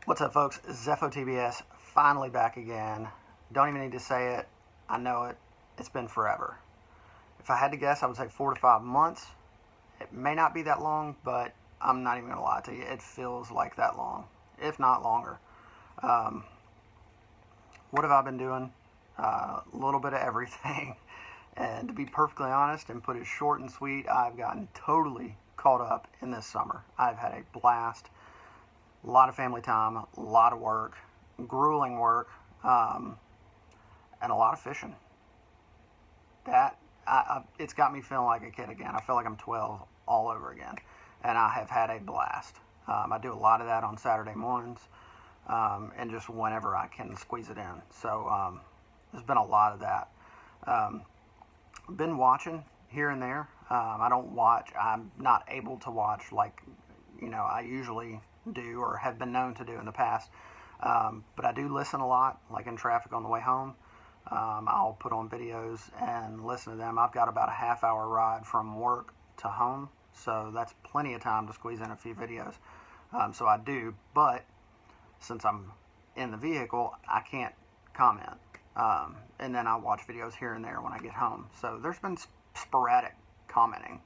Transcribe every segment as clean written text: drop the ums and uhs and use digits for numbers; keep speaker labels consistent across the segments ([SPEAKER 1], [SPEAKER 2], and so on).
[SPEAKER 1] What's up, folks? Zepho TBS finally back again. Don't even need to say it. I know it. It's been forever. If I had to guess, I would say 4 to 5 months. It may not be that long, but I'm not even going to lie to you. It feels like that long, if not longer. What have I been doing? A little bit of everything. And to be perfectly honest and put it short and sweet, I've gotten totally caught up in this summer. I've had a blast. A lot of family time, a lot of work, grueling work, and a lot of fishing. It's got me feeling like a kid again. I feel like I'm 12 all over again, and I have had a blast. I do a lot of that on Saturday mornings, and just whenever I can squeeze it in. So there's been a lot of that. Been watching here and there. I don't watch. I'm not able to watch like I usually do or have been known to do in the past. But I do listen a lot, like in traffic on the way home. I'll put on videos and listen to them. I've got about a half-hour ride from work to home, so that's plenty of time to squeeze in a few videos. So I do, but since I'm in the vehicle, I can't comment. And then I watch videos here and there when I get home. So there's been sporadic commenting,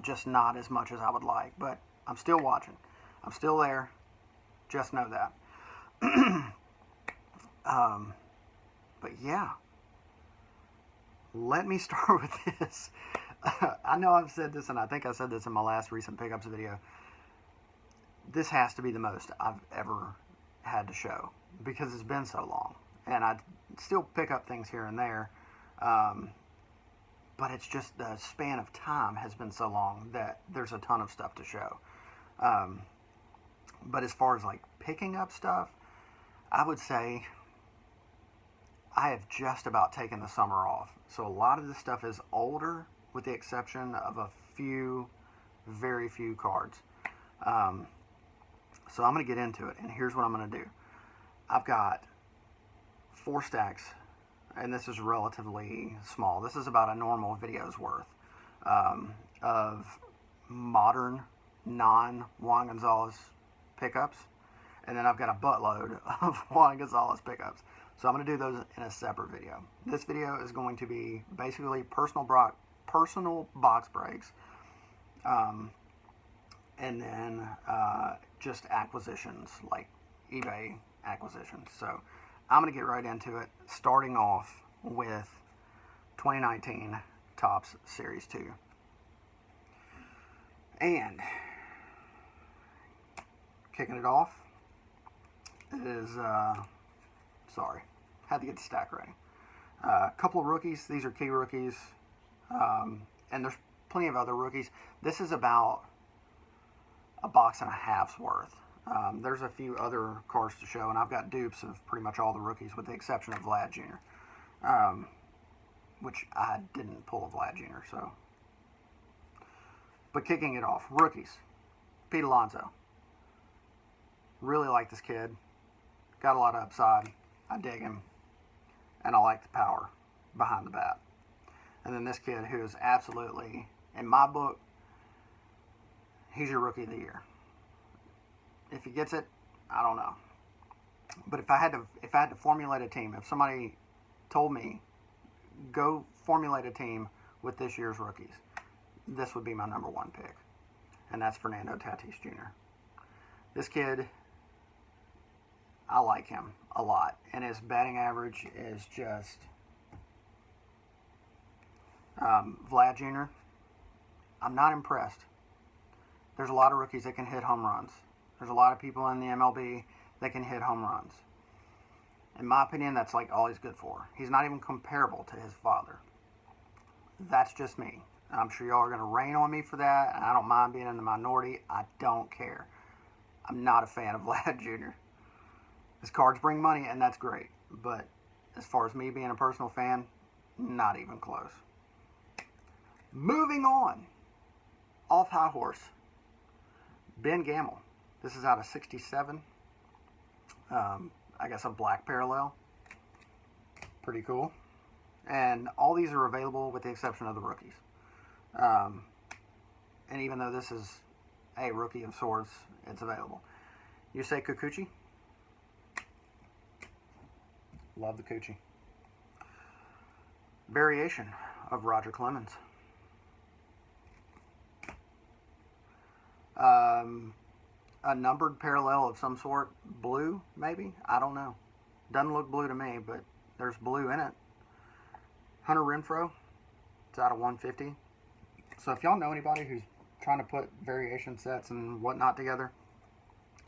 [SPEAKER 1] just not as much as I would like, but I'm still watching. I'm still there. Just know that. But yeah, let me start with this. I know I've said this, and I think I said this in my last recent pickups video. This has to be the most I've ever had to show because it's been so long. And I still pick up things here and there. But it's just the span of time has been so long that there's a ton of stuff to show. But as far as like picking up stuff, I would say I have just about taken the summer off. So a lot of this stuff is older with the exception of a few, very few cards. So I'm going to get into it, and here's what I'm going to do. I've got 4 stacks, and this is relatively small. This is about a normal video's worth of modern non-Juan Gonzalez pickups, and then I've got a buttload of Juan Gonzalez pickups. So I'm going to do those in a separate video. This video is going to be basically personal box breaks, and then just acquisitions, like eBay acquisitions. So I'm going to get right into it, starting off with 2019 Topps Series 2. And kicking it off is, sorry, had to get the stack ready. A couple of rookies. These are key rookies. And there's plenty of other rookies. This is about a box and a half's worth. There's a few other cards to show, and I've got dupes of pretty much all the rookies with the exception of Vlad Jr., which I didn't pull a Vlad Jr., so. But kicking it off, rookies. Pete Alonso. Really like this kid. Got a lot of upside. I dig him. And I like the power behind the bat. And then this kid who is absolutely, in my book, he's your rookie of the year. If he gets it, I don't know. But if I had to formulate a team, if somebody told me, go formulate a team with this year's rookies, this would be my number 1 pick. And that's Fernando Tatis Jr. This kid, I like him a lot. And his batting average is just... Vlad Jr., I'm not impressed. There's a lot of rookies that can hit home runs. There's a lot of people in the MLB that can hit home runs. In my opinion, that's like all he's good for. He's not even comparable to his father. That's just me. I'm sure y'all are going to rain on me for that, and I don't mind being in the minority. I don't care. I'm not a fan of Vlad Jr. His cards bring money, and that's great. But as far as me being a personal fan, not even close. Moving on. Off high horse. Ben Gamel. This is out of 67. I guess a black parallel. Pretty cool. And all these are available with the exception of the rookies. And even though this is a rookie of sorts, it's available. Yusei Kikuchi, Love the coochie. Variation of Roger Clemens. A numbered parallel of some sort. Blue, maybe? I don't know. Doesn't look blue to me, but there's blue in it. Hunter Renfro. It's out of 150. So if y'all know anybody who's trying to put variation sets and whatnot together,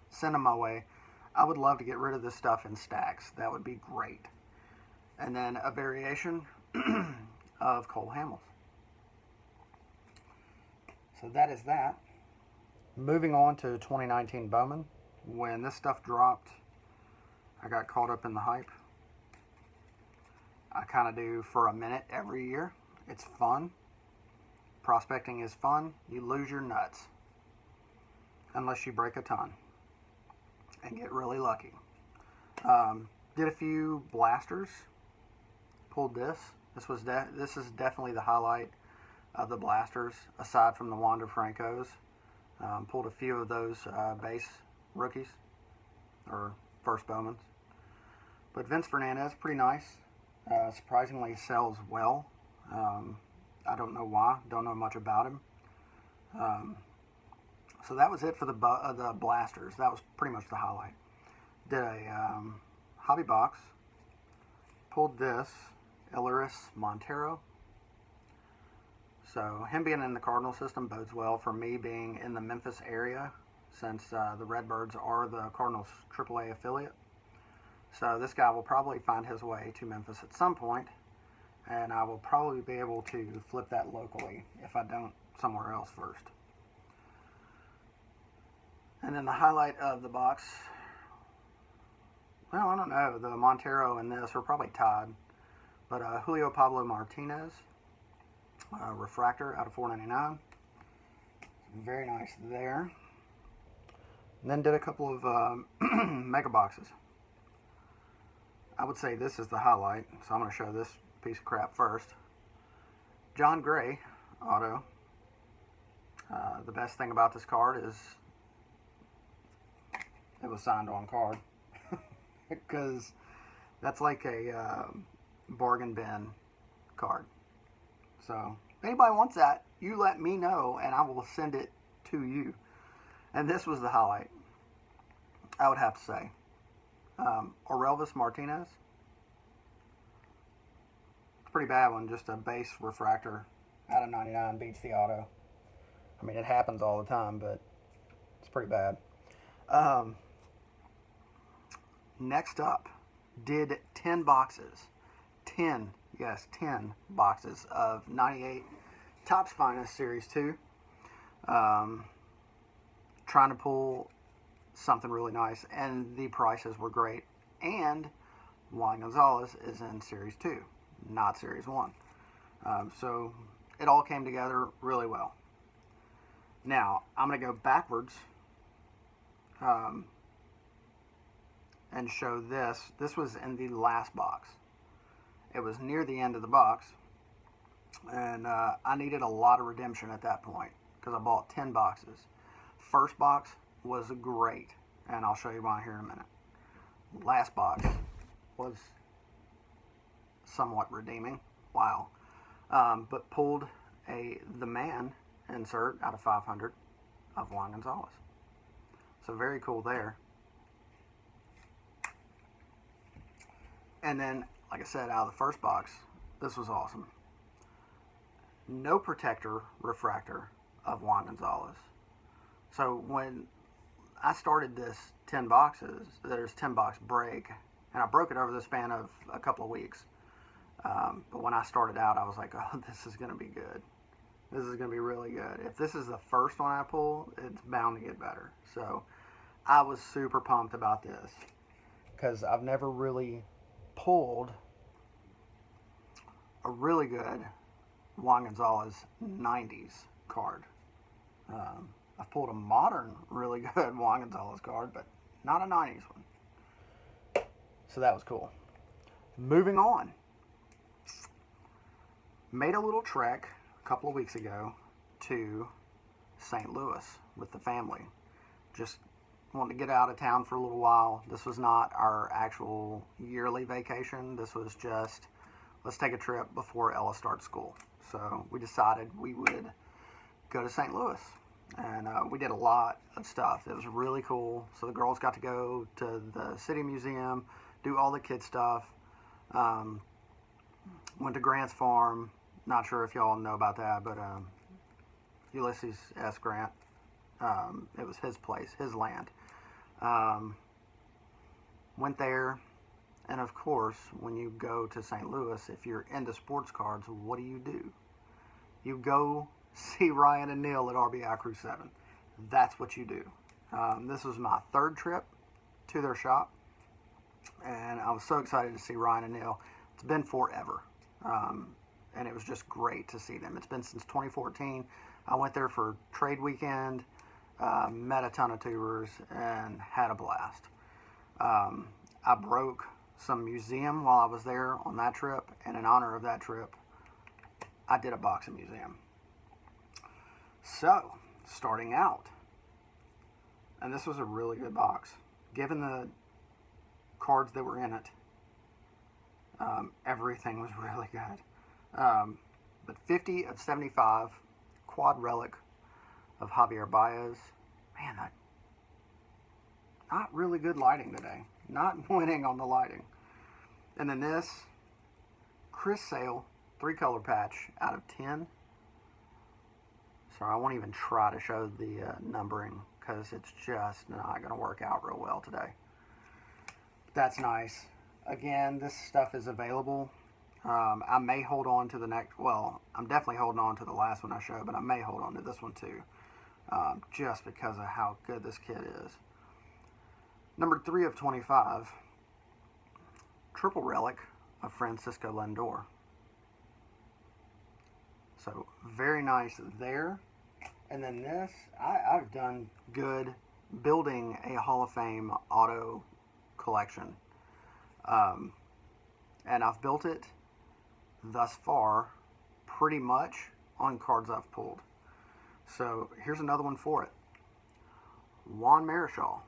[SPEAKER 1] send them my way. I would love to get rid of this stuff in stacks. That would be great. And then a variation of Cole Hamels. So that is that. Moving on to 2019 Bowman. When this stuff dropped, I got caught up in the hype. I kind of do for a minute every year. It's fun. Prospecting is fun. You lose your nuts. Unless you break a ton and get really lucky. Did a few blasters. Pulled this. This is definitely the highlight of the blasters, aside from the Wander Francos. Pulled a few of those base rookies, or first Bowmans. But Vince Fernandez, pretty nice. Surprisingly sells well. I don't know why. Don't know much about him. So that was it for the blasters. That was pretty much the highlight. Did a hobby box. Pulled this Eleris Montero. So him being in the Cardinal system bodes well for me being in the Memphis area, since the Redbirds are the Cardinals' AAA affiliate. So this guy will probably find his way to Memphis at some point, and I will probably be able to flip that locally if I don't somewhere else first. And then the highlight of the box, well, I don't know, the Montero and this are probably tied, but Julio Pablo Martinez, refractor out of $4.99. Very nice there. And then did a couple of mega boxes. I would say this is the highlight, so I'm going to show this piece of crap first. John Gray auto. The best thing about this card is it was signed on card, because that's like a bargain bin card. So if anybody wants that, you let me know and I will send it to you. And this was the highlight, I would have to say. Orelvis Martinez. It's a pretty bad one, just a base refractor out of 99 beats the auto. I mean, it happens all the time, but it's pretty bad. Next up, did 10 boxes. 10, yes, 10 boxes of 98 Topps Finest Series 2. Trying to pull something really nice, and the prices were great. And Juan Gonzalez is in Series 2, not Series 1. So it all came together really well. Now, I'm going to go backwards and show this. This was in the last box. It was near the end of the box, and I needed a lot of redemption at that point because I bought 10 boxes. First box was great, and I'll show you why here in a minute. Last box was somewhat redeeming. Wow. But pulled the man insert out of 500 of Juan Gonzalez. So very cool there. And then, like I said, out of the first box, this was awesome. No protector refractor of Juan Gonzalez. So when I started this 10 boxes, there's 10 box break, and I broke it over the span of a couple of weeks. But when I started out, I was like, oh, this is going to be good. This is going to be really good. If this is the first one I pull, it's bound to get better. So I was super pumped about this because I've never really pulled a really good Juan Gonzalez 90s card. I've pulled a modern really good Juan Gonzalez card, but not a 90s one. So that was cool. Moving on. Made a little trek a couple of weeks ago to St. Louis with the family. Just wanting to get out of town for a little while. This was not our actual yearly vacation. This was just, let's take a trip before Ella starts school. So we decided we would go to St. Louis. And we did a lot of stuff. It was really cool. So the girls got to go to the City Museum, do all the kid stuff. Went to Grant's Farm. Not sure if y'all know about that, but Ulysses S. Grant. It was his place, his land. Went there, and of course, when you go to St. Louis, if you're into sports cards, what do? You go see Ryan and Neil at RBI Crew 7. That's what you do. This was my third trip to their shop, and I was so excited to see Ryan and Neil. It's been forever, and it was just great to see them. It's been since 2014. I went there for trade weekend, met a ton of tubers, and had a blast. I broke some museum while I was there on that trip, and in honor of that trip, I did a boxing museum. So, starting out, and this was a really good box, given the cards that were in it. Everything was really good. But 50 of 75, quad relic of Javier Baez. Man, not really good lighting today. Not winning on the lighting. And then this, Chris Sale, 3-color patch out of 10. Sorry, I won't even try to show the numbering because it's just not going to work out real well today. That's nice. Again, this stuff is available. I may hold on to the next, well, I'm definitely holding on to the last one I showed, but I may hold on to this one too, just because of how good this kid is. Number 3 of 25, triple relic of Francisco Lindor. So, very nice there. And then this, I've done good building a Hall of Fame auto collection. And I've built it thus far pretty much on cards I've pulled. So here's another one for it. Juan Marichal.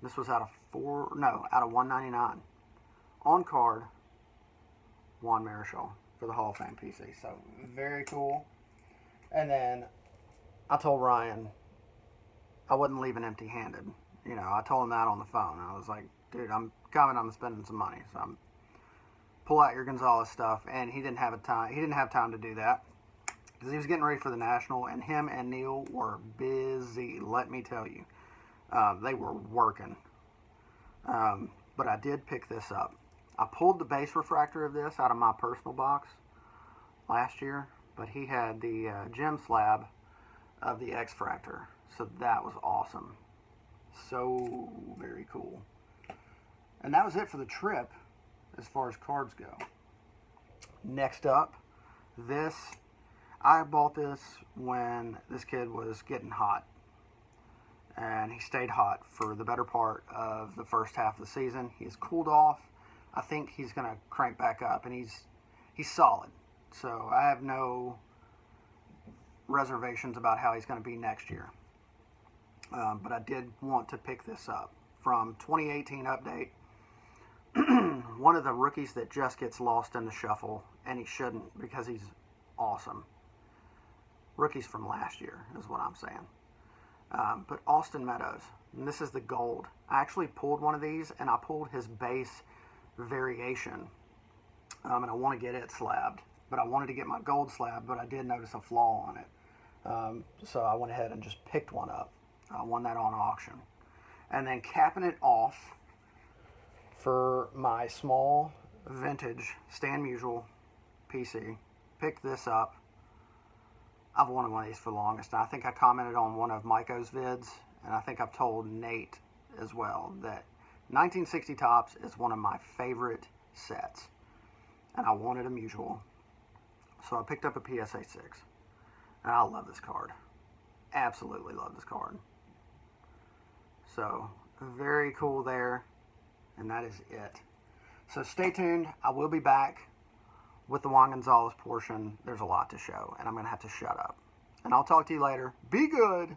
[SPEAKER 1] This was out of 199. On card, Juan Marichal for the Hall of Fame PC. So very cool. And then I told Ryan I wasn't leaving empty-handed. You know, I told him that on the phone. I was like, dude, I'm coming. I'm spending some money. So I'm pull out your Gonzalez stuff, and he didn't have time. He didn't have time to do that because he was getting ready for the National, and him and Neil were busy. Let me tell you, they were working. But I did pick this up. I pulled the base refractor of this out of my personal box last year, but he had the gem slab of the X-Fractor, so that was awesome. So very cool. And that was it for the trip as far as cards go. Next up, this, I bought this when this kid was getting hot. And he stayed hot for the better part of the first half of the season. He's cooled off. I think he's going to crank back up, and he's solid. So I have no reservations about how he's going to be next year. But I did want to pick this up from 2018 update. One of the rookies that just gets lost in the shuffle, and he shouldn't because he's awesome. Rookies from last year is what I'm saying. But Austin Meadows, and this is the gold. I actually pulled one of these, and I pulled his base variation, and I want to get it slabbed. But I wanted to get my gold slab, but I did notice a flaw on it. So I went ahead and just picked one up. I won that on auction. And then capping it off for my small vintage Stan Musial PC, picked this up. I've wanted one of these for the longest. And I think I commented on one of Miko's vids, and I think I've told Nate as well that 1960 Topps is one of my favorite sets. And I wanted a Musial. So I picked up a PSA 6. And I love this card. Absolutely love this card. So, very cool there. And that is it. So stay tuned. I will be back with the Juan Gonzalez portion. There's a lot to show, and I'm going to have to shut up. And I'll talk to you later. Be good.